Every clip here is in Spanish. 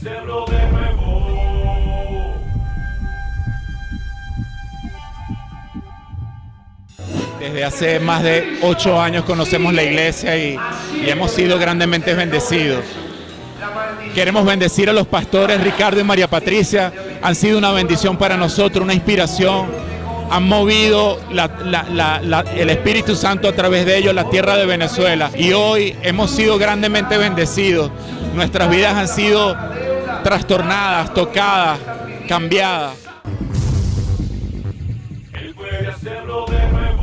hacerlo de nuevo. Desde hace más de 8 años conocemos la iglesia y hemos sido grandemente bendecidos. Queremos bendecir a los pastores Ricardo y María Patricia. Han sido una bendición para nosotros, una inspiración. Han movido el Espíritu Santo a través de ellos la tierra de Venezuela. Y hoy hemos sido grandemente bendecidos. Nuestras vidas han sido trastornadas, tocadas, cambiadas. Él puede hacerlo de nuevo.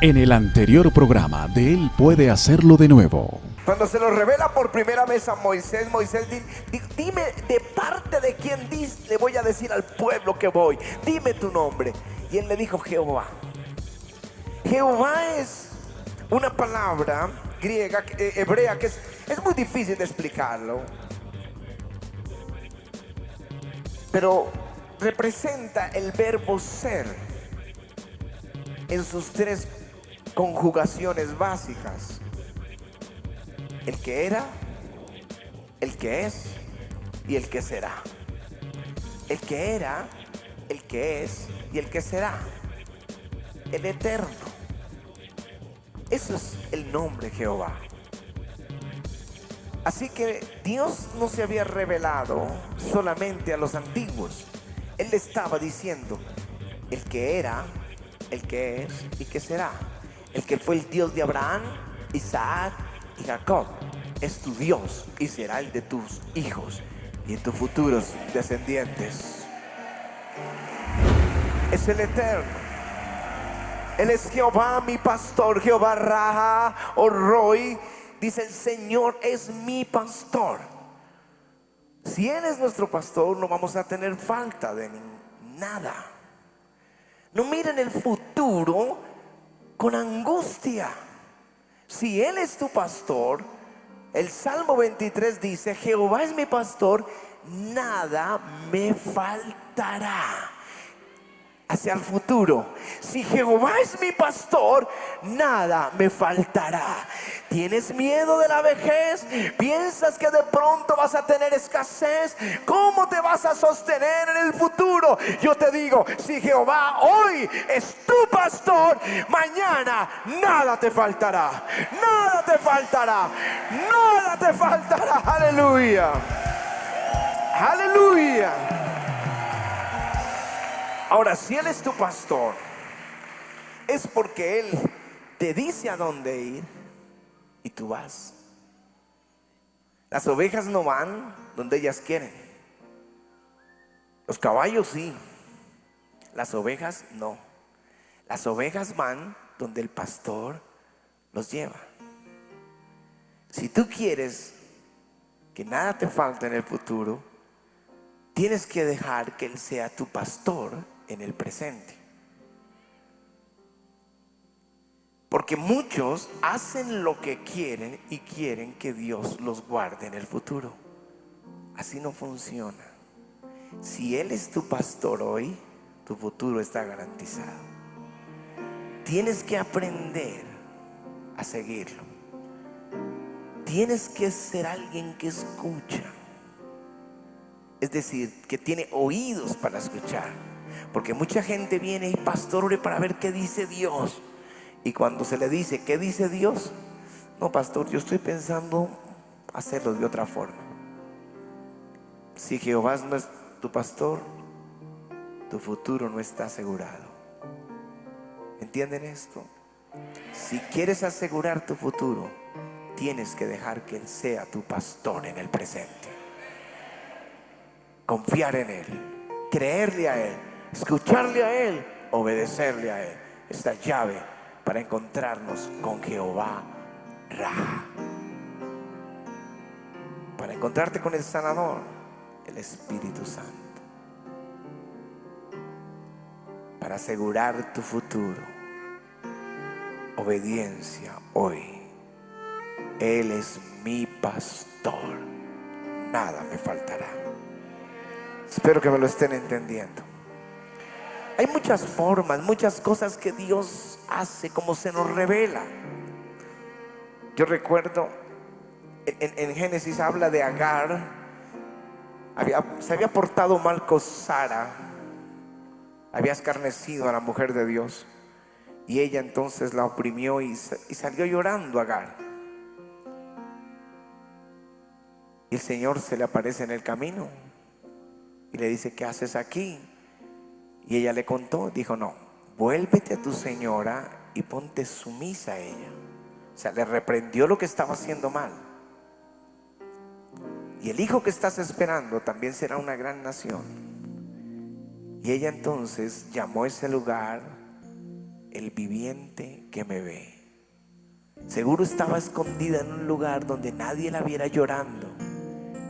En el anterior programa de Él puede hacerlo de nuevo. Cuando se lo revela por primera vez a Moisés, Moisés dime de parte de quién le voy a decir al pueblo que voy. Dime tu nombre. Y él le dijo Jehová. Jehová es una palabra griega, hebrea, que es muy difícil de explicarlo. Pero representa el verbo ser en sus 3 conjugaciones básicas. El que era, el que es y el que será. El que era, el que es y el que será. El eterno. Eso es el nombre Jehová. Así que Dios no se había revelado solamente a los antiguos. Él le estaba diciendo el que era, el que es y que será. El que fue el Dios de Abraham, Isaac y Jacob es tu Dios y será el de tus hijos y tus futuros descendientes. Es el eterno. Él es Jehová mi pastor, Jehová Raha o Roy. Dice el Señor es mi pastor. Si Él es nuestro pastor, no vamos a tener falta de nada. No miren el futuro con angustia. Si Él es tu pastor, el Salmo 23 dice, Jehová es mi pastor, nada me faltará. Hacia el futuro, si Jehová es mi pastor, nada me faltará. ¿Tienes miedo de la vejez? ¿Piensas que de pronto vas a tener escasez? ¿Cómo te vas a sostener en el futuro? Yo te digo, si Jehová hoy es tu pastor, mañana nada te faltará. Nada te faltará. Nada te faltará. Aleluya. Aleluya. Ahora, si Él es tu pastor, es porque Él te dice a dónde ir y tú vas. Las ovejas no van donde ellas quieren. Los caballos sí, las ovejas no. Las ovejas van donde el pastor los lleva. Si tú quieres que nada te falte en el futuro, tienes que dejar que Él sea tu pastor en el presente. Porque muchos hacen lo que quieren y quieren que Dios los guarde en el futuro. Así no funciona. Si Él es tu pastor hoy, tu futuro está garantizado. Tienes que aprender a seguirlo. Tienes que ser alguien que escucha. Es decir, que tiene oídos para escuchar. Porque mucha gente viene y pastor, ore para ver qué dice Dios. Y cuando se le dice, ¿qué dice Dios? No, pastor, yo estoy pensando hacerlo de otra forma. Si Jehová no es tu pastor, tu futuro no está asegurado. ¿Entienden esto? Si quieres asegurar tu futuro, tienes que dejar que Él sea tu pastor en el presente. Confiar en Él, creerle a Él, escucharle a Él, obedecerle a Él. Es la llave para encontrarnos con Jehová Raha. Para encontrarte con el sanador, el Espíritu Santo. Para asegurar tu futuro, obediencia hoy. Él es mi pastor, nada me faltará. Espero que me lo estén entendiendo. Hay muchas formas, muchas cosas que Dios hace, como se nos revela. Yo recuerdo En Génesis habla de Agar. Se había portado mal con Sara, había escarnecido a la mujer de Dios, y ella entonces la oprimió y salió llorando a Agar. Y el Señor se le aparece en el camino y le dice: ¿qué haces aquí? Y ella le contó, dijo: no, vuélvete a tu señora y ponte sumisa a ella. O sea, le reprendió lo que estaba haciendo mal. Y el hijo que estás esperando también será una gran nación. Y ella entonces llamó a ese lugar el viviente que me ve. Seguro estaba escondida en un lugar donde nadie la viera llorando,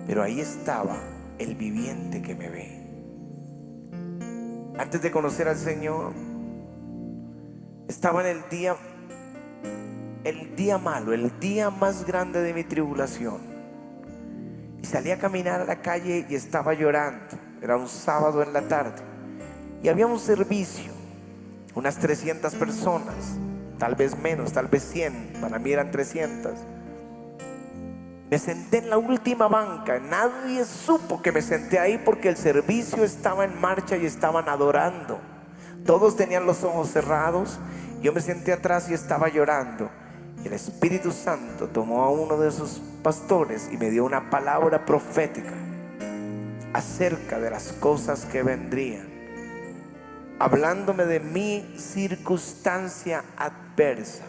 pero ahí estaba el viviente que me ve. Antes de conocer al Señor, estaba en el día malo, el día más grande de mi tribulación. Y salí a caminar a la calle y estaba llorando. Era un sábado en la tarde y había un servicio, unas 300 personas, tal vez menos, tal vez 100, para mí eran 300. Me senté en la última banca. Nadie supo que me senté ahí porque el servicio estaba en marcha y estaban adorando. Todos tenían los ojos cerrados. Yo me senté atrás y estaba llorando. Y el Espíritu Santo tomó a uno de esos pastores y me dio una palabra profética acerca de las cosas que vendrían, hablándome de mi circunstancia adversa.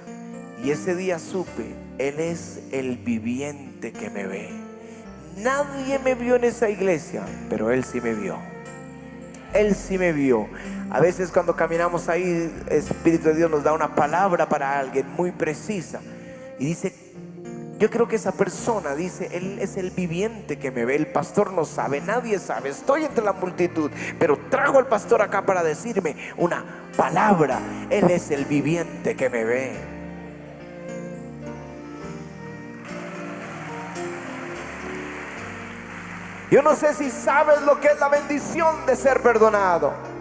Y ese día supe: Él es el viviente que me ve. Nadie me vio en esa iglesia, pero Él sí me vio. Él sí me vio. A veces cuando caminamos ahí, el Espíritu de Dios nos da una palabra para alguien muy precisa. Y dice: yo creo que esa persona dice: Él es el viviente que me ve. El pastor no sabe, nadie sabe. Estoy entre la multitud, pero trajo al pastor acá para decirme una palabra. Él es el viviente que me ve. Yo no sé si sabes lo que es la bendición de ser perdonado.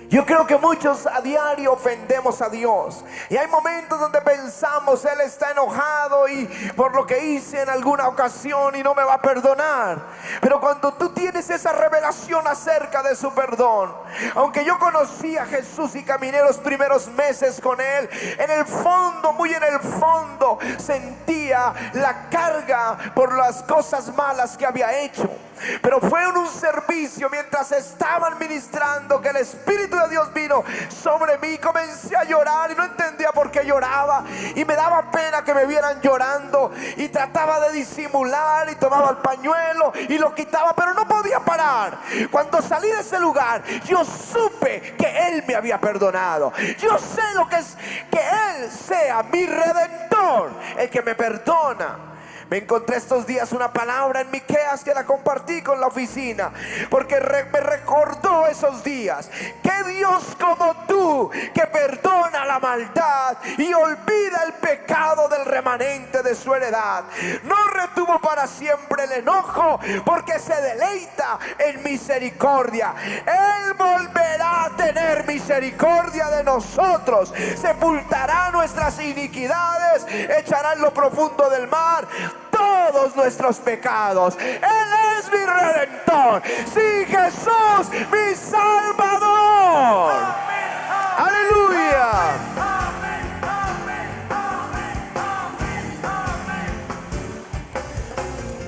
Yo creo que muchos a diario ofendemos a Dios. Y hay momentos donde pensamos: Él está enojado y por lo que hice en alguna ocasión y no me va a perdonar. Pero cuando tú tienes esa revelación acerca de su perdón, aunque yo conocí a Jesús y caminé los primeros meses con Él, en el fondo, muy en el fondo, sentía la carga por las cosas malas que había hecho. Pero fue en un servicio mientras estaban ministrando que el Espíritu de Dios vino sobre mí. Comencé a llorar y no entendía por qué lloraba, y me daba pena que me vieran llorando, y trataba de disimular y tomaba el pañuelo y lo quitaba, pero no podía parar. Cuando salí de ese lugar, yo supe que Él me había perdonado. Yo sé lo que es que Él sea mi Redentor, el que me perdona. Me encontré estos días una palabra en Miqueas que la compartí con la oficina, porque me recordó esos días. Que Dios como tú, que perdona la maldad y olvida el pecado del remanente de su heredad, no retuvo para siempre el enojo, porque se deleita en misericordia. Él volverá a tener misericordia de nosotros, sepultará nuestras iniquidades, echará en lo profundo del mar todos nuestros pecados. Él es mi Redentor. Sí, Jesús, mi Salvador. Aleluya.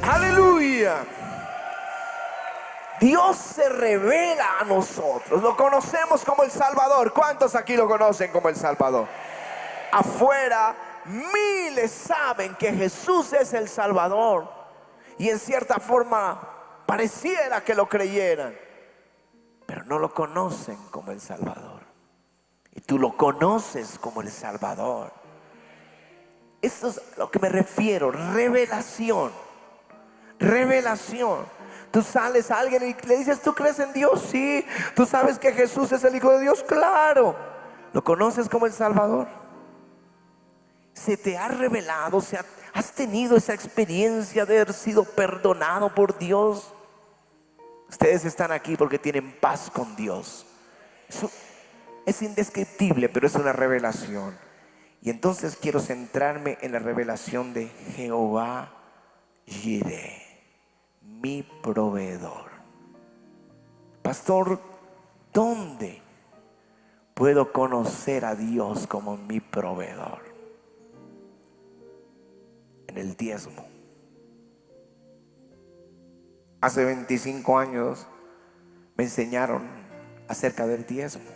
Aleluya. Dios se revela a nosotros. Lo conocemos como el Salvador. ¿Cuántos aquí lo conocen como el Salvador? Afuera, miles saben que Jesús es el Salvador, y en cierta forma pareciera que lo creyeran, pero no lo conocen como el Salvador. Y tú lo conoces como el Salvador. Esto es a lo que me refiero: revelación. Revelación. Tú sales a alguien y le dices: ¿tú crees en Dios? Sí. ¿Tú sabes que Jesús es el Hijo de Dios? Claro. ¿Lo conoces como el Salvador? ¿Se te ha revelado? ¿Has tenido esa experiencia de haber sido perdonado por Dios? Ustedes están aquí porque tienen paz con Dios. Eso es indescriptible, pero es una revelación. Y entonces quiero centrarme en la revelación de Jehová Jireh, mi proveedor. Pastor, ¿dónde puedo conocer a Dios como mi proveedor? En el diezmo. Hace 25 años me enseñaron acerca del diezmo.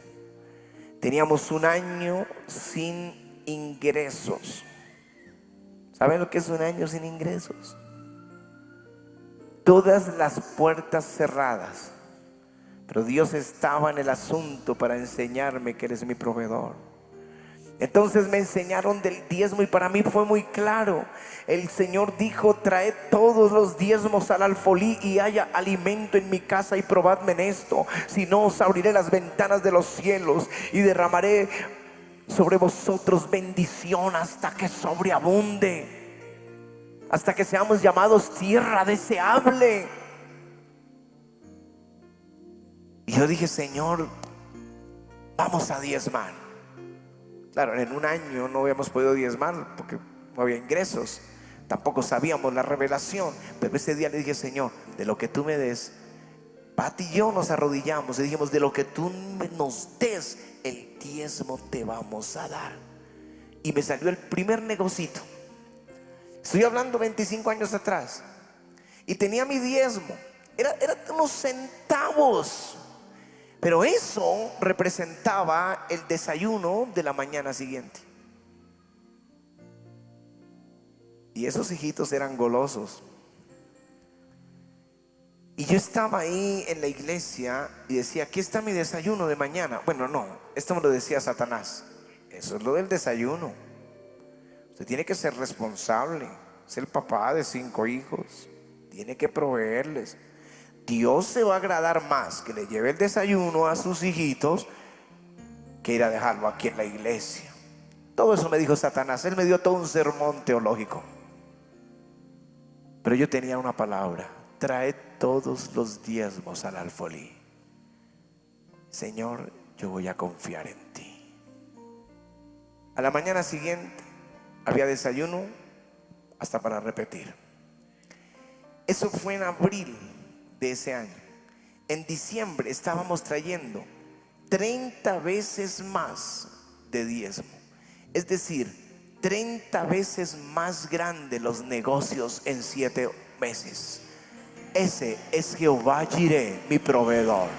Teníamos un año sin ingresos. ¿Saben lo que es un año sin ingresos? Todas las puertas cerradas. Pero Dios estaba en el asunto para enseñarme que Él es mi proveedor. Entonces me enseñaron del diezmo y para mí fue muy claro. El Señor dijo: traed todos los diezmos al alfolí y haya alimento en mi casa, y probadme en esto. Si no, os abriré las ventanas de los cielos y derramaré sobre vosotros bendición hasta que sobreabunde, hasta que seamos llamados tierra deseable. Y yo dije: Señor, vamos a diezmar. Claro, en un año no habíamos podido diezmar porque no había ingresos. Tampoco sabíamos la revelación. Pero ese día le dije: Señor, de lo que tú me des, Pati y yo nos arrodillamos y dijimos: de lo que tú nos des, el diezmo te vamos a dar. Y me salió el primer negocito. Estoy hablando 25 años atrás. Y tenía mi diezmo. Era unos centavos. Pero eso representaba el desayuno de la mañana siguiente. Y esos hijitos eran golosos. Y yo estaba ahí en la iglesia y decía: aquí está mi desayuno de mañana. Bueno, no, esto me lo decía Satanás. Eso es lo del desayuno. Usted tiene que ser responsable. Es el papá de 5 hijos. Tiene que proveerles. Dios se va a agradar más que le lleve el desayuno a sus hijitos que ir a dejarlo aquí en la iglesia. Todo eso me dijo Satanás. Él me dio todo un sermón teológico. Pero yo tenía una palabra: traed todos los diezmos al alfolí. Señor, yo voy a confiar en ti. A la mañana siguiente había desayuno hasta para repetir. Eso fue en abril de ese año. En diciembre estábamos trayendo 30 veces más de diezmo. Es decir, 30 veces más grande los negocios en 7 meses. Ese es Jehová Jireh, mi proveedor.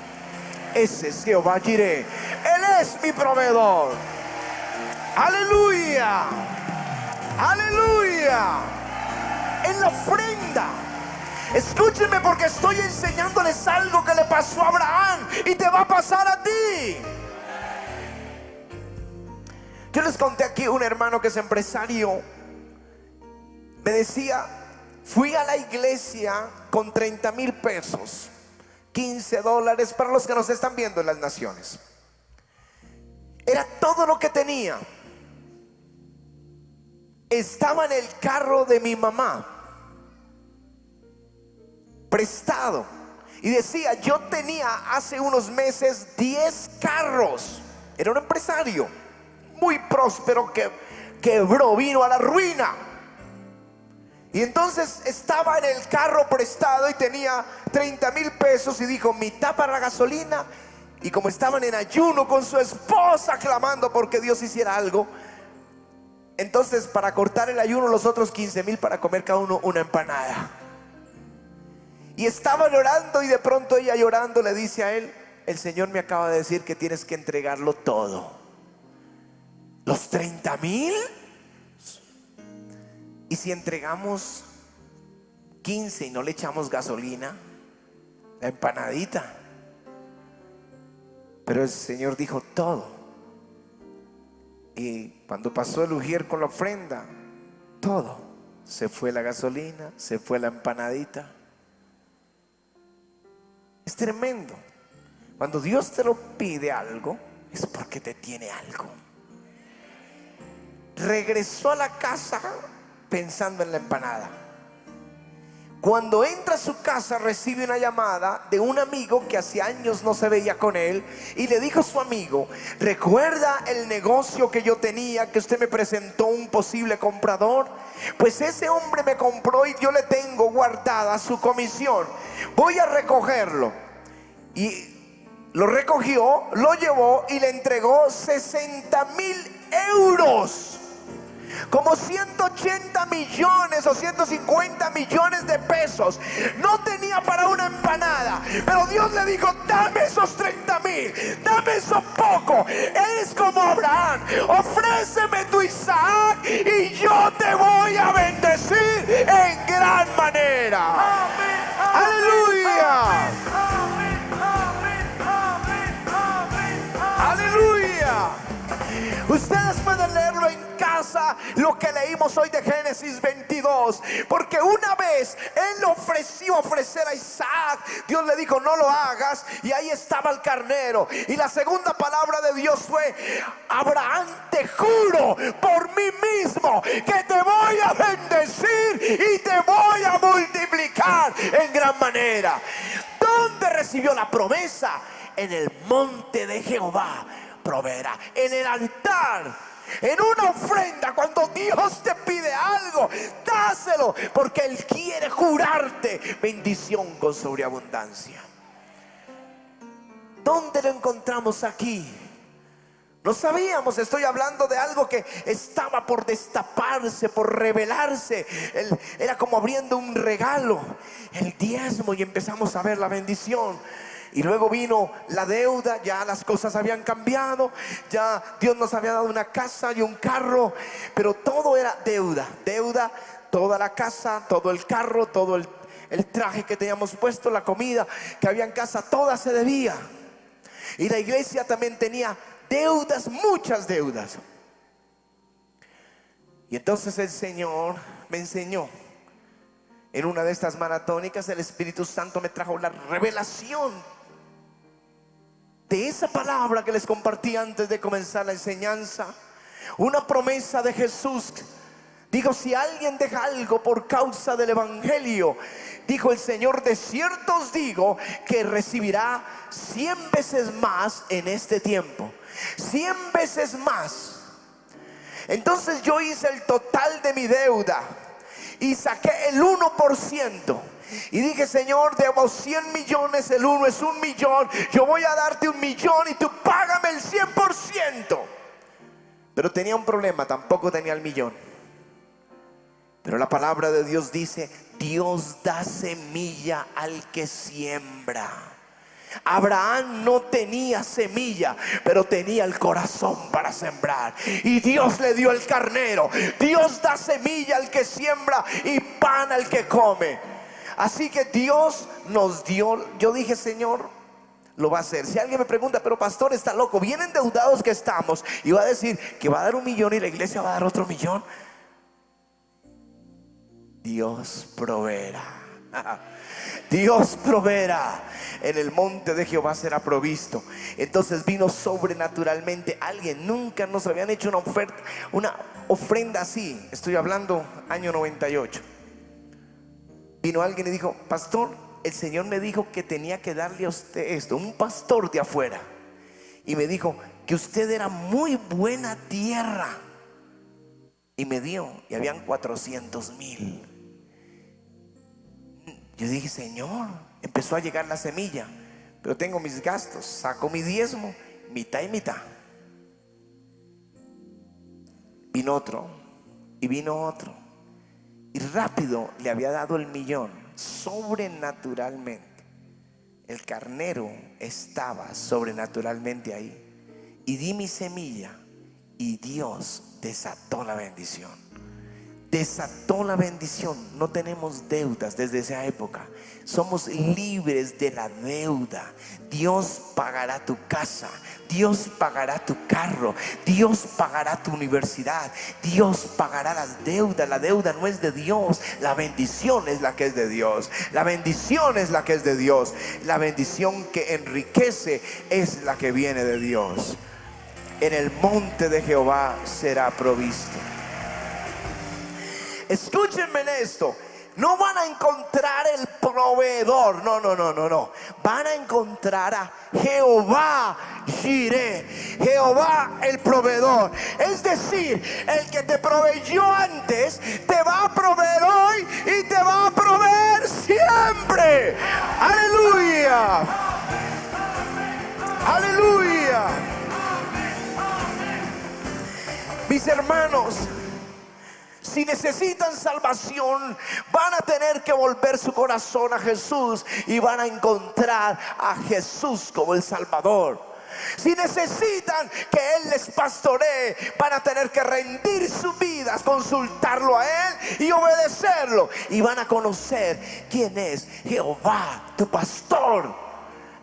Ese es Jehová Jireh. Él es mi proveedor. Aleluya. Aleluya. En la ofrenda. Escúchenme, porque estoy enseñándoles algo que le pasó a Abraham y te va a pasar a ti. Yo les conté aquí un hermano que es empresario. Me decía: fui a la iglesia con 30,000 pesos, $15 para los que nos están viendo en las naciones. Era todo lo que tenía. Estaba en el carro de mi mamá, prestado, y decía: yo tenía hace unos meses 10 carros. Era un empresario muy próspero que quebró, vino a la ruina. Y entonces estaba en el carro prestado y tenía 30,000 pesos y dijo: mitad para la gasolina. Y como estaban en ayuno con su esposa clamando porque Dios hiciera algo, entonces para cortar el ayuno, los otros 15,000 para comer cada uno una empanada. Y estaban orando y de pronto ella, llorando, le dice a él: el Señor me acaba de decir que tienes que entregarlo todo. Los 30,000. Y si entregamos 15 y no le echamos gasolina, la empanadita. Pero el Señor dijo: todo. Y cuando pasó el ujier con la ofrenda, todo. Se fue la gasolina, se fue la empanadita. Es tremendo. Cuando Dios te lo pide algo, es porque te tiene algo. Regresó a la casa pensando en la empanada. Cuando entra a su casa recibe una llamada de un amigo que hacía años no se veía con él, y le dijo a su amigo: ¿recuerda el negocio que yo tenía, que usted me presentó un posible comprador? Pues ese hombre me compró y yo le tengo guardada su comisión. Voy a recogerlo. Y lo recogió, lo llevó y le entregó 60.000 euros. Como 180 millones o 150 millones de pesos. No tenía para una empanada, pero Dios le dijo: dame esos 30.000, dame eso poco. Eres como Abraham: ofréceme tu Isaac y yo te voy a bendecir en gran manera. Aleluya. Aleluya. Ustedes pueden leerlo en casa, lo que leímos hoy de Génesis 22. Porque una vez él le ofreció ofrecer a Isaac, Dios le dijo: no lo hagas, y ahí estaba el carnero. Y la segunda palabra de Dios fue: Abraham, te juro por mí mismo que te voy a bendecir y te voy a multiplicar en gran manera. ¿Dónde recibió la promesa? En el monte de Jehová proveerá. En el altar, en una ofrenda. Cuando Dios te pide algo, dáselo, porque Él quiere jurarte bendición con sobreabundancia. ¿Dónde lo encontramos aquí? No sabíamos. Estoy hablando de algo que estaba por destaparse, por revelarse. Era como abriendo un regalo, el diezmo, y empezamos a ver la bendición. Y luego vino la deuda. Ya las cosas habían cambiado. Ya Dios nos había dado una casa y un carro, pero todo era deuda. Deuda, toda la casa, todo el carro, todo el traje que teníamos puesto, la comida que había en casa, toda se debía. Y la iglesia también tenía deudas, muchas deudas. Y entonces el Señor me enseñó. En una de estas maratónicas, el Espíritu Santo me trajo la revelación de esa palabra que les compartí antes de comenzar la enseñanza. Una promesa de Jesús. Dijo: si alguien deja algo por causa del evangelio, dijo el Señor, de cierto os digo que recibirá 100 veces más en este tiempo. 100 veces más. Entonces yo hice el total de mi deuda y saqué el 1%. Y dije: Señor, debo 100 millones, el 1 es 1 millón. Yo voy a darte 1 millón y tú págame el 100%. Pero tenía un problema, tampoco tenía el millón. Pero la palabra de Dios dice: Dios da semilla al que siembra. Abraham no tenía semilla, pero tenía el corazón para sembrar. Y Dios le dio el carnero. Dios da semilla al que siembra y pan al que come. Así que Dios nos dio. Yo dije: Señor, lo va a hacer. Si alguien me pregunta: pero pastor, está loco, bien endeudados que estamos, y va a decir que va a dar 1 millón y la iglesia va a dar otro millón. Dios proveerá. Dios proveerá. En el monte de Jehová será provisto. Entonces vino sobrenaturalmente alguien. Nunca nos habían hecho una ofrenda así. Estoy hablando año 98. Vino alguien y dijo: pastor, el Señor me dijo que tenía que darle a usted esto. Un pastor de afuera. Y me dijo que usted era muy buena tierra. Y me dio, y habían 400,000. Yo dije: Señor, empezó a llegar la semilla, pero tengo mis gastos. Saco mi diezmo, mitad y mitad. Vino otro, y vino otro, y rápido le había dado el millón. Sobrenaturalmente el carnero estaba sobrenaturalmente ahí. Y di mi semilla, y Dios desató la bendición. Desató la bendición. No tenemos deudas desde esa época. Somos libres de la deuda. Dios pagará tu casa. Dios pagará tu carro. Dios pagará tu universidad. Dios pagará las deudas. La deuda no es de Dios. La bendición es la que es de Dios. La bendición es la que es de Dios. La bendición que enriquece es la que viene de Dios. En el monte de Jehová será provisto. Escúchenme en esto. No van a encontrar el proveedor, no. Van a encontrar a Jehová Jireh, Jehová el proveedor. Es decir, el que te proveyó antes te va a proveer hoy y te va a proveer siempre. Aleluya. Aleluya. Mis hermanos, si necesitan salvación, van a tener que volver su corazón a Jesús y van a encontrar a Jesús como el Salvador. Si necesitan que Él les pastoree, van a tener que rendir sus vidas, consultarlo a Él y obedecerlo. Y van a conocer quién es Jehová, tu pastor.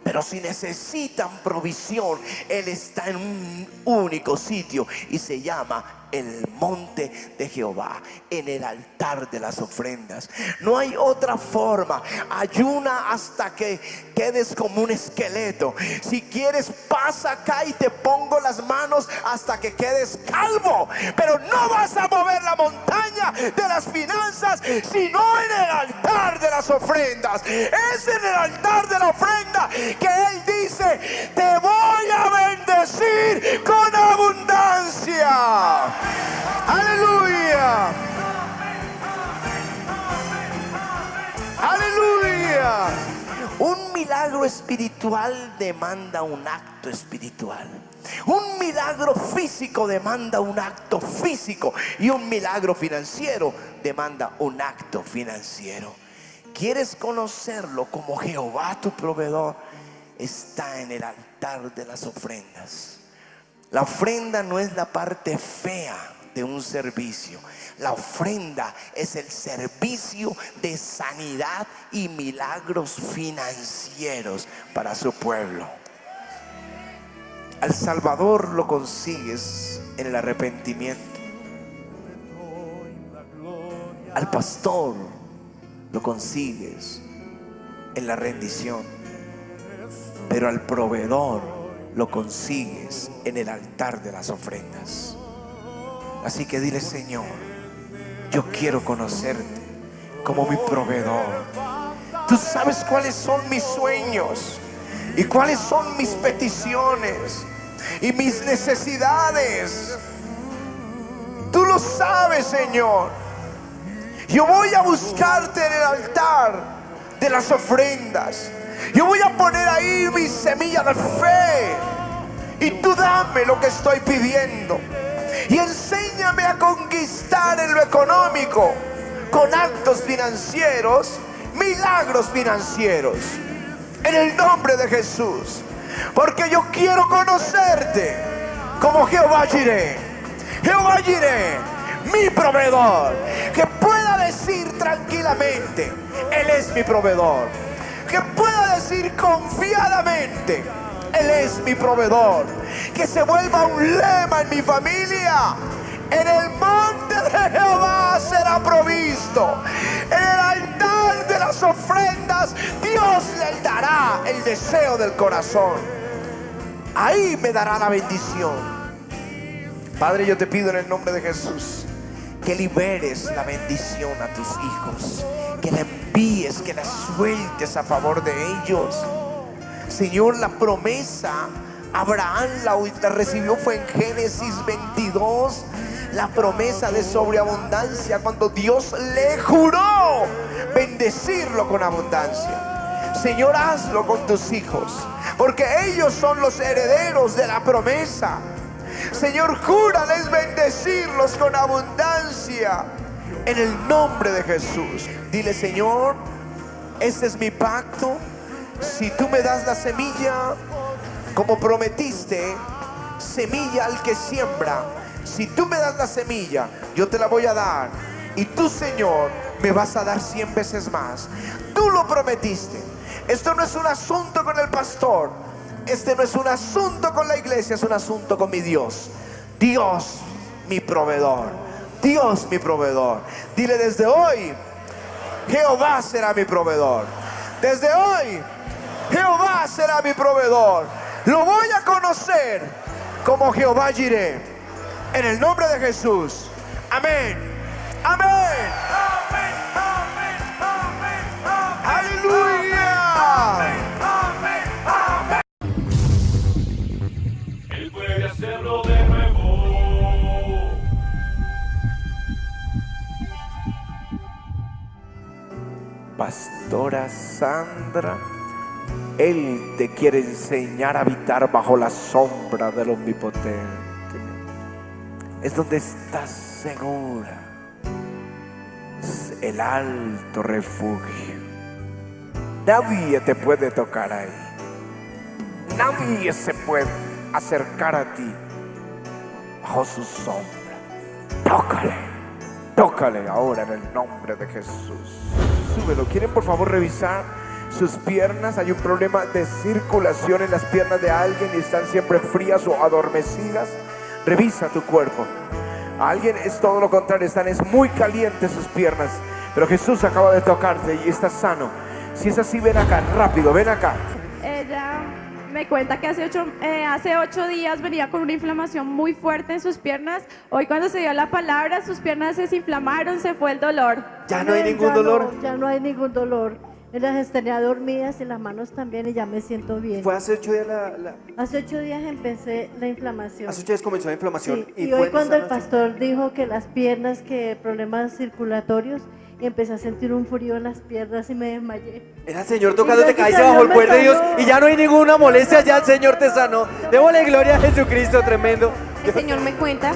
Pero si necesitan provisión, Él está en un único sitio y se llama el monte de Jehová, en el altar de las ofrendas. No hay otra forma. Ayuna hasta que quedes como un esqueleto. Si quieres, pasa acá y te pongo las manos hasta que quedes calvo. Pero no vas a mover la montaña de las finanzas, sino en el altar de las ofrendas. Es en el altar de la ofrenda que Él dice: te voy a bendecir con abundancia. Aleluya. Aleluya. Un milagro espiritual demanda un acto espiritual. Un milagro físico demanda un acto físico. Y un milagro financiero demanda un acto financiero. ¿Quieres conocerlo como Jehová tu proveedor? Está en el altar de las ofrendas. La ofrenda no es la parte fea de un servicio. La ofrenda es el servicio de sanidad y milagros financieros para su pueblo. Al Salvador lo consigues en el arrepentimiento. Al pastor lo consigues en la rendición. Pero al proveedor lo consigues en el altar de las ofrendas. Así que dile: Señor, yo quiero conocerte como mi proveedor. Tú sabes cuáles son mis sueños y cuáles son mis peticiones y mis necesidades. Tú lo sabes, Señor. Yo voy a buscarte en el altar de las ofrendas. Yo voy a poner ahí mi semilla de fe. Y tú dame lo que estoy pidiendo. Y enséñame a conquistar en lo económico con actos financieros, milagros financieros. En el nombre de Jesús. Porque yo quiero conocerte como Jehová Jireh. Jehová Jireh, mi proveedor. Que pueda decir tranquilamente: Él es mi proveedor. Que pueda decir confiadamente: Él es mi proveedor. Que se vuelva un lema en mi familia: en el monte de Jehová será provisto. En el altar de las ofrendas Dios le dará el deseo del corazón. Ahí me dará la bendición. Padre, yo te pido en el nombre de Jesús que liberes la bendición a tus hijos, que la envíes, que la sueltes a favor de ellos. Señor, la promesa Abraham la recibió fue en Génesis 22. La promesa de sobreabundancia, cuando Dios le juró bendecirlo con abundancia. Señor, hazlo con tus hijos, porque ellos son los herederos de la promesa. Señor, júrales bendecirlos con abundancia en el nombre de Jesús. Dile: Señor, este es mi pacto. Si tú me das la semilla como prometiste, semilla al que siembra, si tú me das la semilla, yo te la voy a dar. Y tú, Señor, me vas a dar 100 veces más. Tú lo prometiste. Esto no es un asunto con el pastor. Este no es un asunto con la iglesia. Es un asunto con mi Dios. Dios, mi proveedor. Dios, mi proveedor. Dile: desde hoy Jehová será mi proveedor. Desde hoy Jehová será mi proveedor. Lo voy a conocer como Jehová Jireh. En el nombre de Jesús. Amén. Amén. Amén. Amén. pastora Sandra. Él te quiere enseñar a habitar bajo la sombra del Omnipotente. Es donde estás segura. Es el alto refugio. Nadie te puede tocar ahí. Nadie se puede acercar a ti bajo su sombra. Tócale, tócale ahora en el nombre de Jesús. Súbelo. ¿Quieren por favor revisar sus piernas? Hay un problema de circulación en las piernas de alguien y están siempre frías o adormecidas. Revisa tu cuerpo. A alguien es todo lo contrario, están muy calientes sus piernas, pero Jesús acaba de tocarte y estás sano. Si es así, ven acá, rápido, ven acá. Ella me cuenta que hace 8 días venía con una inflamación muy fuerte en sus piernas. Hoy cuando se dio la palabra, sus piernas se desinflamaron, se fue el dolor. ¿Ya no hay Amén, ningún ya dolor? no, ya no hay ningún dolor. Las tenía dormidas y las manos también y ya me siento bien. Fue hace 8 días Hace 8 días empecé la inflamación. hace 8 días comenzó la inflamación. Sí, y fue hoy en cuando esa el noche. pastor dijo que las piernas, que problemas circulatorios, y empecé a sentir un frío en las piernas y me desmayé. Era el Señor tocándote, Y gracias caíste a bajo el Dios poder me de Dios sanó. y ya no hay ninguna molestia, ya el Señor te sanó. Démosle gloria a Jesucristo, tremendo. El Señor me cuenta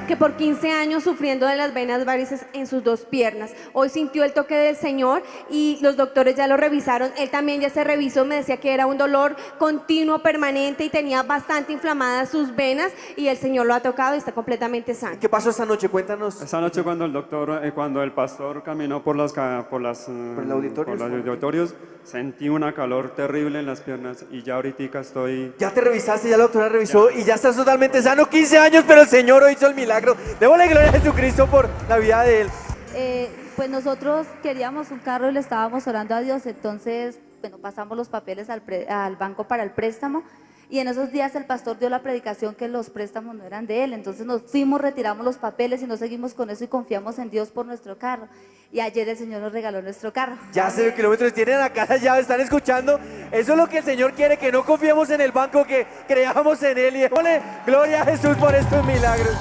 que por 15 años sufriendo de las venas varices en sus 2 piernas. Hoy sintió el toque del Señor y los doctores ya lo revisaron. Él también ya se revisó, me decía que era un dolor continuo, permanente y tenía bastante inflamadas sus venas y el Señor lo ha tocado y está completamente sano. ¿Qué pasó esta noche? Cuéntanos. Esta noche cuando el pastor caminó por los auditorios, sentí una calor terrible en las piernas y ya ahorita estoy... Ya te revisaste, ya la doctora revisó y ya estás totalmente sano. 15 años, pero el Señor hoy hizo el milagro. Démosle gloria a Jesucristo por la vida de Él. Pues nosotros queríamos un carro y le estábamos orando a Dios, entonces bueno, pasamos los papeles al banco para el préstamo y en esos días el pastor dio la predicación que los préstamos no eran de él, entonces nos fuimos, retiramos los papeles y no seguimos con eso y confiamos en Dios por nuestro carro y ayer el Señor nos regaló nuestro carro. Ya 0 kilómetros, tienen acá la llave, están escuchando. Eso es lo que el Señor quiere, que no confiemos en el banco, que creamos en Él y démosle gloria a Jesús por estos milagros.